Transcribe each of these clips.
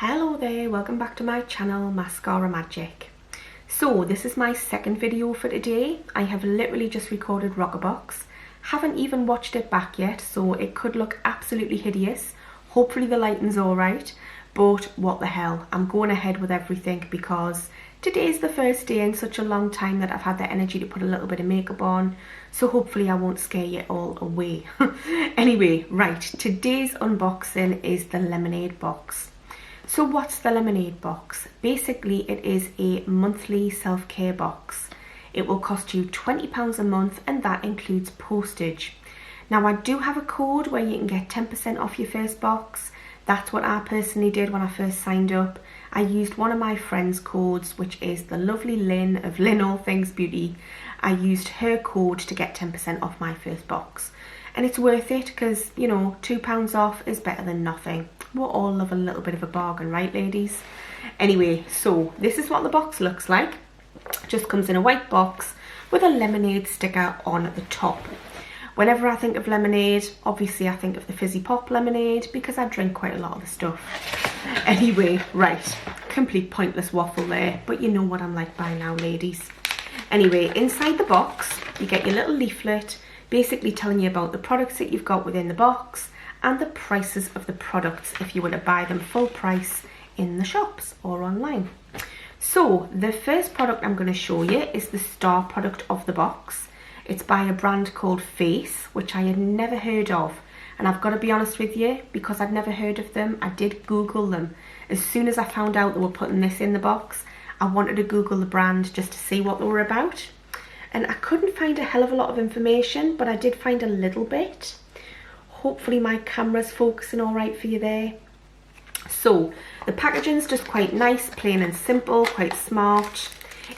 Hello there, welcome back to my channel, Mascara Magic. So this is my second video for today. I have literally just recorded Rockerbox. Haven't even watched it back yet, so it could look absolutely hideous. Hopefully the lighting's alright, but what the hell, I'm going ahead with everything because today's the first day in such a long time that I've had the energy to put a little bit of makeup on, so hopefully I won't scare you all away. Anyway, right, today's unboxing is the lemonade box. So what's the lemonade box? Basically, it is a monthly self-care box. It will cost you £20 a month and that includes postage. Now I do have a code where you can get 10% off your first box. That's what I personally did when I first signed up. I used one of my friend's codes, which is the lovely Lynn of Lynn All Things Beauty. I used her code to get 10% off my first box. And it's worth it because, you know, £2 off is better than nothing. We'll all love a little bit of a bargain, right ladies? Anyway, so this is what the box looks like. Just comes in a white box with a lemonade sticker on the top. Whenever I think of lemonade, obviously I think of the fizzy pop lemonade because I drink quite a lot of the stuff. Anyway, right, complete pointless waffle there, but you know what I'm like by now, ladies. Anyway, inside the box, you get your little leaflet, basically telling you about the products that you've got within the box and the prices of the products if you were to buy them full price in the shops or online. So the first product I'm going to show you is the star product of the box. It's by a brand called Face, which I had never heard of, and I've got to be honest with you, because I'd never heard of them, I did Google them. As soon as I found out they were putting this in the box, I wanted to Google the brand just to see what they were about. And I couldn't find a hell of a lot of information, but I did find a little bit. Hopefully my camera's focusing all right for you there. So the packaging's just quite nice, plain and simple, quite smart.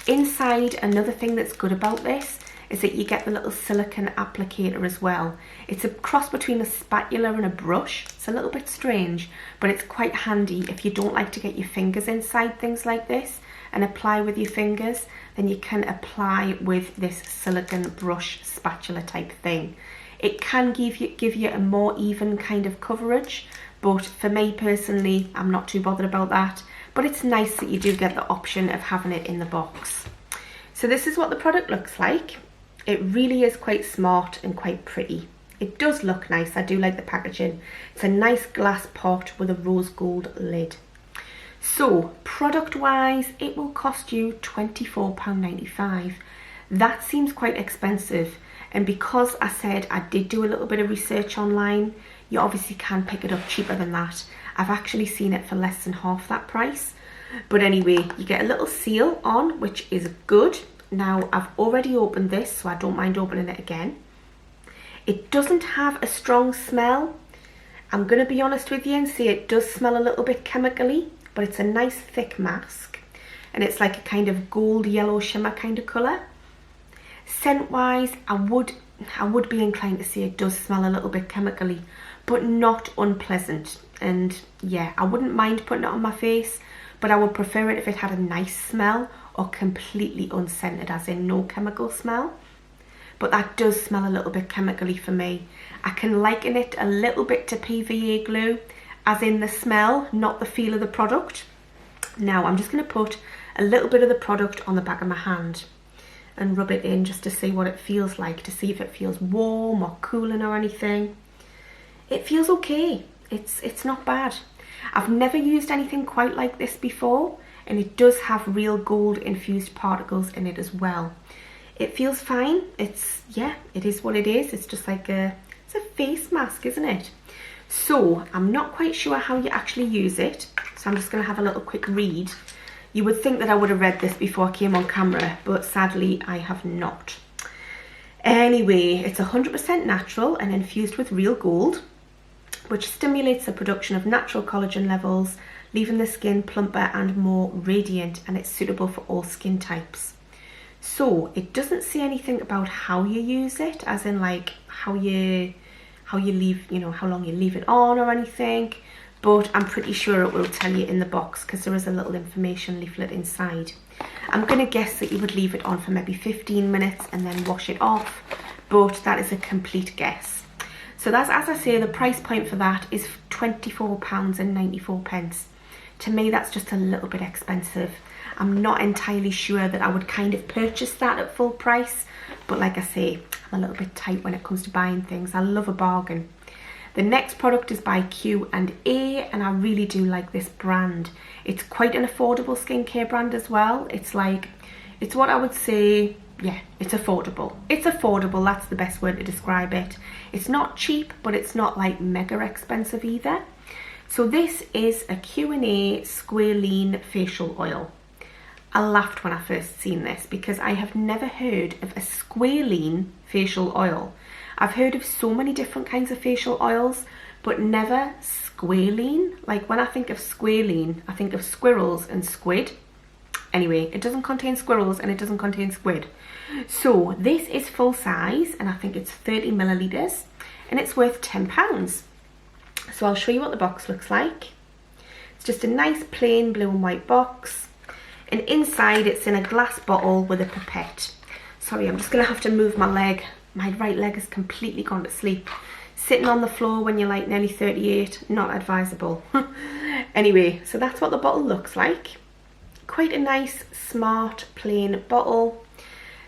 Inside, another thing that's good about this is that you get the little silicone applicator as well. It's a cross between a spatula and a brush. It's a little bit strange, but it's quite handy if you don't like to get your fingers inside things like this and apply with your fingers, then you can apply with this silicone brush spatula type thing. It can give you a more even kind of coverage, but for me personally, I'm not too bothered about that. But it's nice that you do get the option of having it in the box. So this is what the product looks like. It really is quite smart and quite pretty. It does look nice. I do like the packaging. It's a nice glass pot with a rose gold lid. So product wise, it will cost you £24.95. That seems quite expensive. And because I said I did do a little bit of research online, you obviously can pick it up cheaper than that. I've actually seen it for less than half that price. But anyway, you get a little seal on, which is good. Now, I've already opened this, so I don't mind opening it again. It doesn't have a strong smell. I'm going to be honest with you and say it does smell a little bit chemically, but it's a nice thick mask. And it's like a kind of gold yellow shimmer kind of colour. Scent wise, I would be inclined to say it does smell a little bit chemically, but not unpleasant. And yeah, I wouldn't mind putting it on my face, but I would prefer it if it had a nice smell or completely unscented, as in no chemical smell. But that does smell a little bit chemically for me. I can liken it a little bit to PVA glue, as in the smell, not the feel of the product. Now I'm just going to put a little bit of the product on the back of my hand and rub it in just to see what it feels like, to see if it feels warm or cooling or anything. It feels okay. It's not bad. I've never used anything quite like this before, and it does have real gold infused particles in it as well. It feels fine. Yeah, it is what it is. It's just like it's a face mask, isn't it? So I'm not quite sure how you actually use it, so I'm just going to have a little quick read. You would think that I would have read this before I came on camera, but sadly I have not. Anyway, it's 100% natural and infused with real gold, which stimulates the production of natural collagen levels, leaving the skin plumper and more radiant, and it's suitable for all skin types. So it doesn't say anything about how you use it, as in like how you leave, you know, how long you leave it on or anything. But I'm pretty sure it will tell you in the box because there is a little information leaflet inside. I'm going to guess that you would leave it on for maybe 15 minutes and then wash it off, but that is a complete guess. So that's, as I say, the price point for that is £24.94. To me, that's just a little bit expensive. I'm not entirely sure that I would kind of purchase that at full price, but like I say, I'm a little bit tight when it comes to buying things. I love a bargain. The next product is by Q&A, and I really do like this brand. It's quite an affordable skincare brand as well. It's what I would say, yeah, it's affordable. It's affordable, that's the best word to describe it. It's not cheap, but it's not like mega expensive either. So this is a Q&A Squalene facial oil. I laughed when I first seen this because I have never heard of a squalene facial oil. I've heard of so many different kinds of facial oils, but never squalene. Like when I think of squalene, I think of squirrels and squid. Anyway, it doesn't contain squirrels and it doesn't contain squid. So this is full size, and I think it's 30 millilitres, and it's worth £10. So I'll show you what the box looks like. It's just a nice plain blue and white box, and inside it's in a glass bottle with a pipette. Sorry, I'm just gonna have to move my leg. My right leg has completely gone to sleep. Sitting on the floor when you're like nearly 38, not advisable. Anyway, so that's what the bottle looks like. Quite a nice, smart, plain bottle.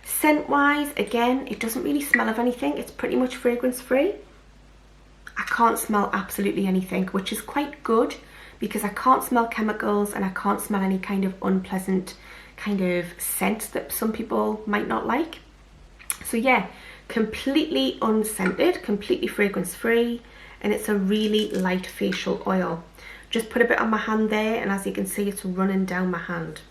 Scent wise, again, it doesn't really smell of anything. It's pretty much fragrance free. I can't smell absolutely anything, which is quite good because I can't smell chemicals and I can't smell any kind of unpleasant kind of scent that some people might not like. So yeah, completely unscented, completely fragrance free, and it's a really light facial oil. Just put a bit on my hand there, and as you can see, it's running down my hand.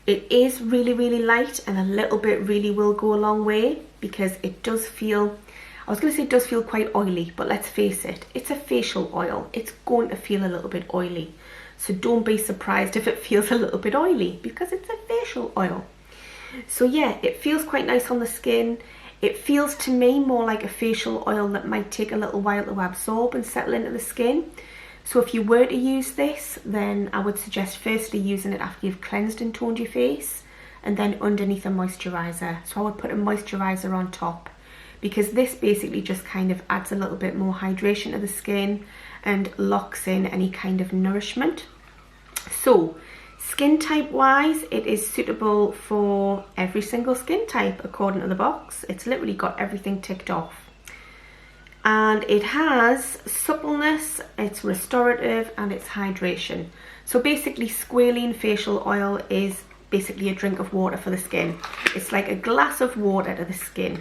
It is really light, and a little bit really will go a long way because it does feel, I was going to say it does feel quite oily, but let's face it, it's a facial oil. It's going to feel a little bit oily. So don't be surprised if it feels a little bit oily because it's a facial oil. So yeah, it feels quite nice on the skin. It feels to me more like a facial oil that might take a little while to absorb and settle into the skin. So if you were to use this, then I would suggest firstly using it after you've cleansed and toned your face, and then underneath a moisturiser. So I would put a moisturiser on top because this basically just kind of adds a little bit more hydration to the skin and locks in any kind of nourishment. So skin type wise, it is suitable for every single skin type according to the box. It's literally got everything ticked off. And it has suppleness, it's restorative, and it's hydration. So basically squalene facial oil is basically a drink of water for the skin. It's like a glass of water to the skin.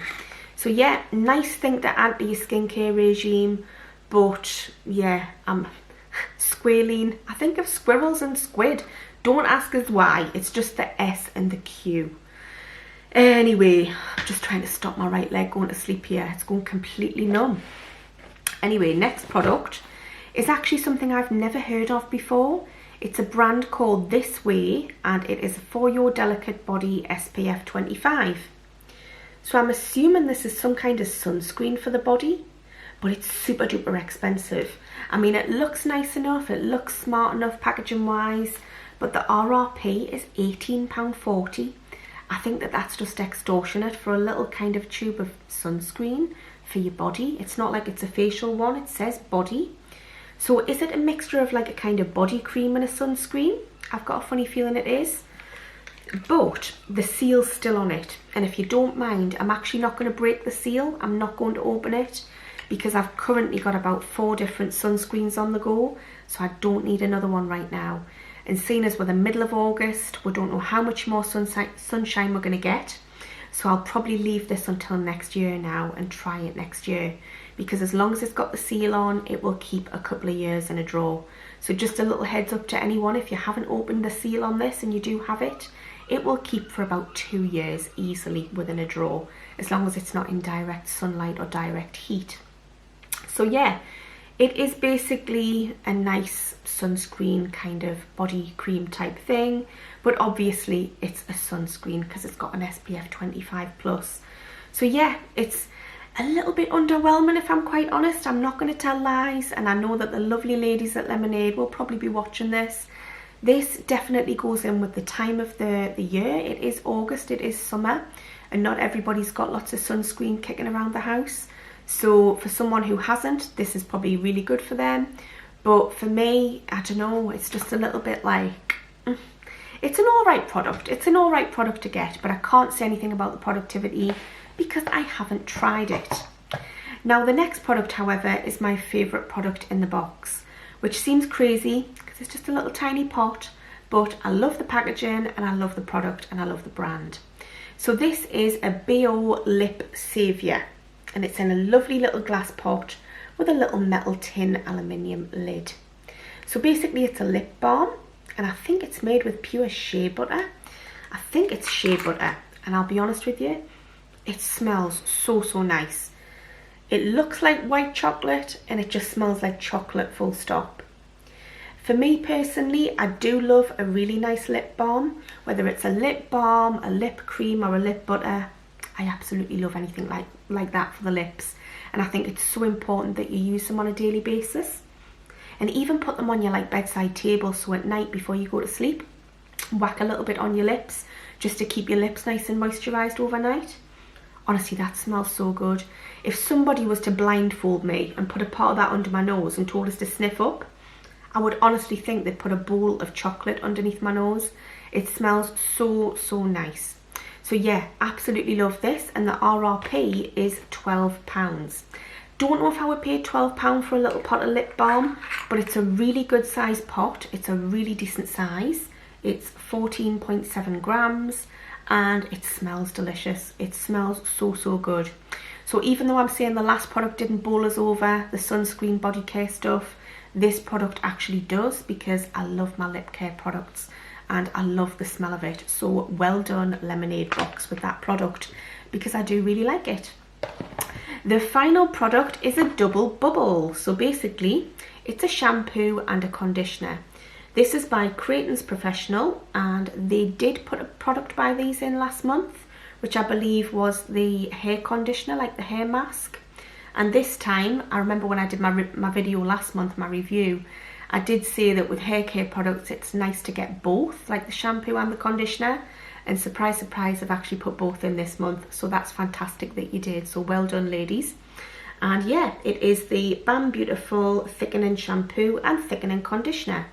So yeah, nice thing to add to your skincare regime, but yeah, squalene, I think of squirrels and squid. Don't ask us why, it's just the S and the Q. Anyway, I'm just trying to stop my right leg going to sleep here. It's going completely numb. Anyway, next product is actually something I've never heard of before. It's a brand called This Way, and it is For Your Delicate Body SPF 25. So I'm assuming this is some kind of sunscreen for the body, but it's super duper expensive. I mean, it looks nice enough, it looks smart enough packaging wise, but the RRP is £18.40. I think that that's just extortionate for a little kind of tube of sunscreen for your body. It's not like it's a facial one, it says body. So is it a mixture of like a kind of body cream and a sunscreen? I've got a funny feeling it is. But the seal's still on it. And if you don't mind, I'm actually not going to break the seal. I'm not going to open it because I've currently got about 4 different sunscreens on the go. So I don't need another one right now. And seeing as we're the middle of August, we don't know how much more sunshine we're going to get. So I'll probably leave this until next year now and try it next year. Because as long as it's got the seal on, it will keep a couple of years in a drawer. So just a little heads up to anyone, if you haven't opened the seal on this and you do have it, it will keep for about 2 years easily within a drawer, as long as it's not in direct sunlight or direct heat. So yeah, it is basically a nice sunscreen kind of body cream type thing, but obviously it's a sunscreen because it's got an SPF 25 plus. So yeah, it's a little bit underwhelming if I'm quite honest. I'm not going to tell lies, and I know that the lovely ladies at Lemonade will probably be watching this. This definitely goes in with the time of the year. It is August, it is summer, and not everybody's got lots of sunscreen kicking around the house. So for someone who hasn't, this is probably really good for them. But for me, I don't know, it's just a little bit like, it's an alright product. It's an alright product to get, but I can't say anything about the productivity because I haven't tried it. Now the next product, however, is my favourite product in the box, which seems crazy because it's just a little tiny pot, but I love the packaging and I love the product and I love the brand. So this is a BO Lip Saviour, and it's in a lovely little glass pot with a little metal tin aluminium lid. So basically it's a lip balm, and I think it's made with pure shea butter. I think it's shea butter, and I'll be honest with you, it smells so nice. It looks like white chocolate and it just smells like chocolate, full stop. For me personally, I do love a really nice lip balm, whether it's a lip balm, a lip cream or a lip butter. I absolutely love anything like that for the lips, and I think it's so important that you use them on a daily basis, and even put them on your bedside table, so at night before you go to sleep, whack a little bit on your lips just to keep your lips nice and moisturised overnight. Honestly, that smells so good. If somebody was to blindfold me and put a part of that under my nose and told us to sniff up, I would honestly think they'd put a bowl of chocolate underneath my nose. It smells so nice. So yeah, absolutely love this, and the RRP is £12. Don't know if I would pay £12 for a little pot of lip balm, but it's a really good size pot. It's a really decent size. It's 14.7 grams and it smells delicious. It smells so good. So even though I'm saying the last product didn't bowl us over, the sunscreen body care stuff, this product actually does, because I love my lip care products and I love the smell of it. So well done, Lemonade Box, with that product, because I do really like it. The final product is a double bubble. So basically it's a shampoo and a conditioner. This is by Creighton's Professional, and they did put a product by these in last month, which I believe was the hair conditioner, like the hair mask. And this time, I remember when I did my video last month, my review, I did say that with hair care products, it's nice to get both, like the shampoo and the conditioner. And surprise, surprise, I've actually put both in this month. So that's fantastic that you did. So well done, ladies. And yeah, it is the Balm Beautiful Thickening Shampoo and Thickening Conditioner.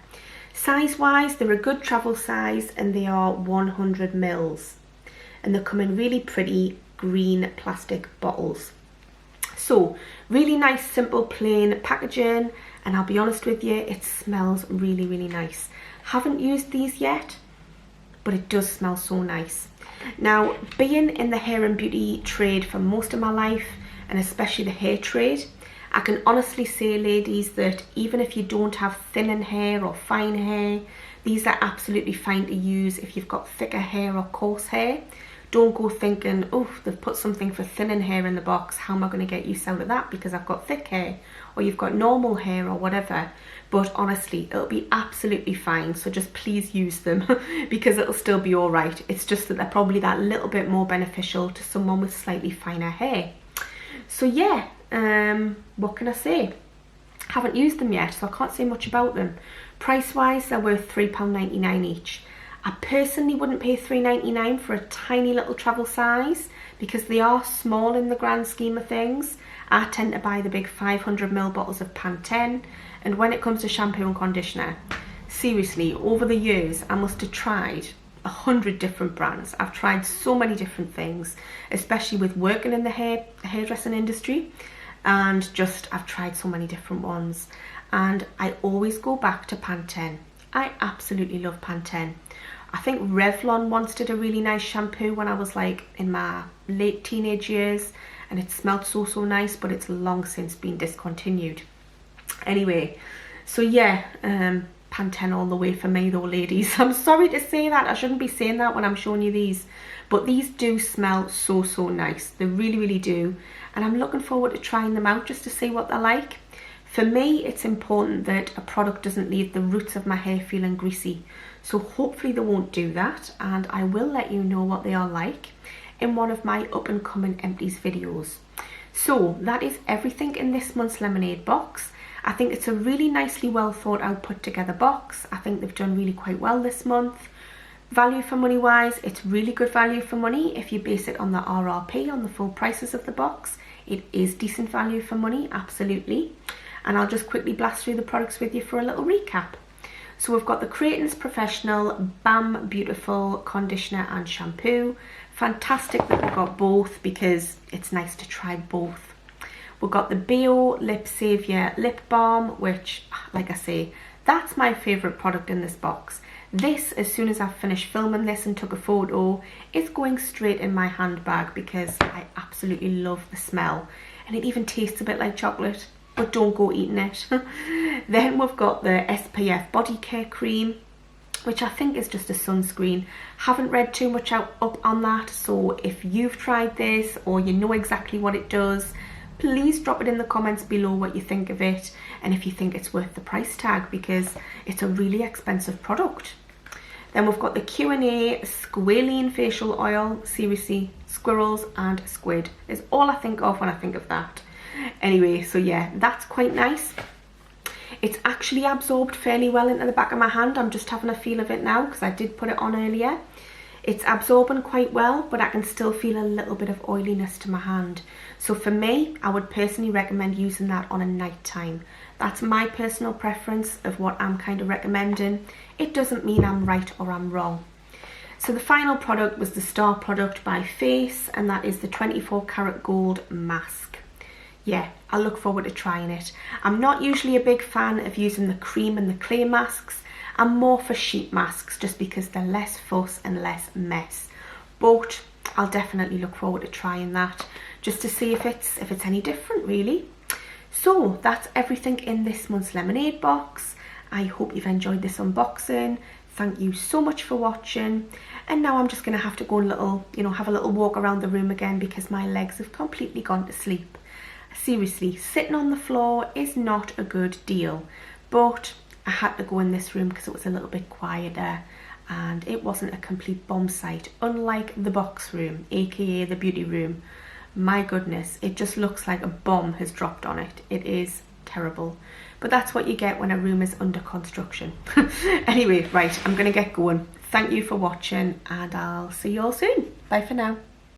Size-wise, they're a good travel size, and they are 100 mils. And they come in really pretty green plastic bottles. So really nice, simple, plain packaging, and I'll be honest with you, it smells really nice. Haven't used these yet, but it does smell so nice. Now, being in the hair and beauty trade for most of my life, and especially the hair trade, I can honestly say, ladies, that even if you don't have thinning hair or fine hair, these are absolutely fine to use if you've got thicker hair or coarse hair. Don't go thinking, oh, they've put something for thinning hair in the box, how am I going to get use out of that because I've got thick hair, or you've got normal hair or whatever. But honestly, it'll be absolutely fine, so just please use them because it'll still be all right. It's just that they're probably that little bit more beneficial to someone with slightly finer hair. So yeah, what can I say? Haven't used them yet, so I can't say much about them. Price wise, they're worth £3.99 each. I personally wouldn't pay £3.99 for a tiny little travel size because they are small in the grand scheme of things. I tend to buy the big 500ml bottles of Pantene, and when it comes to shampoo and conditioner, seriously, over the years I must have tried 100 different brands. I've tried so many different things, especially with working in the hairdressing industry, and just I've tried so many different ones, and I always go back to Pantene. I absolutely love Pantene. I think Revlon once did a really nice shampoo when I was like in my late teenage years, and it smelled so nice, but it's long since been discontinued. Anyway, so yeah, Pantene all the way for me though, ladies. I'm sorry to say that, I shouldn't be saying that when I'm showing you these, but these do smell so nice. They really do, and I'm looking forward to trying them out just to see what they're like. For me, it's important that a product doesn't leave the roots of my hair feeling greasy, so hopefully they won't do that, and I will let you know what they are like in one of my up and coming empties videos. So that is everything in this month's Lemonade box. I think it's a really nicely well thought out, put together box. I think they've done really quite well this month. Value for money wise, it's really good value for money. If you base it on the RRP, on the full prices of the box, it is decent value for money, absolutely. and I'll just quickly blast through the products with you for a little recap. So we've got the Creighton's Professional Balm Beautiful Conditioner and Shampoo. Fantastic that we've got both because it's nice to try both. We've got the Bio Lip Saviour Lip Balm, which, like I say, that's my favourite product in this box. This, as soon as I've finished filming this and took a photo, is going straight in my handbag because I absolutely love the smell. And it even tastes a bit like chocolate, but don't go eating it. Then we've got the SPF Body Care Cream, which I think is just a sunscreen. Haven't read too much up on that, so if you've tried this or you know exactly what it does, please drop it in the comments below what you think of it and if you think it's worth the price tag, because it's a really expensive product. Then we've got the Q&A Squalene Facial Oil. Seriously, squirrels and squid is all I think of when I think of that. Anyway, so yeah, that's quite nice. It's actually absorbed fairly well into the back of my hand. I'm just having a feel of it now because I did put it on earlier. It's absorbing quite well, but I can still feel a little bit of oiliness to my hand. So for me, I would personally recommend using that on a night time. That's my personal preference of what I'm kind of recommending. It doesn't mean I'm right or I'm wrong. So the final product was the star product by Face, and that is the 24 karat gold mask. Yeah, I look forward to trying it. I'm not usually a big fan of using the cream and the clay masks. I'm more for sheet masks just because they're less fuss and less mess. But I'll definitely look forward to trying that just to see if it's any different really. So that's everything in this month's lemonade box. I hope you've enjoyed this unboxing. Thank you so much for watching. And now I'm just going to have to go and have a little walk around the room again because my legs have completely gone to sleep. Seriously, sitting on the floor is not a good deal, but I had to go in this room because it was a little bit quieter and it wasn't a complete bomb site, unlike the box room, aka the beauty room. My goodness, it just looks like a bomb has dropped on it. It is terrible, but that's what you get when a room is under construction. Anyway, right, I'm gonna get going. Thank you for watching and I'll see you all soon. Bye for now.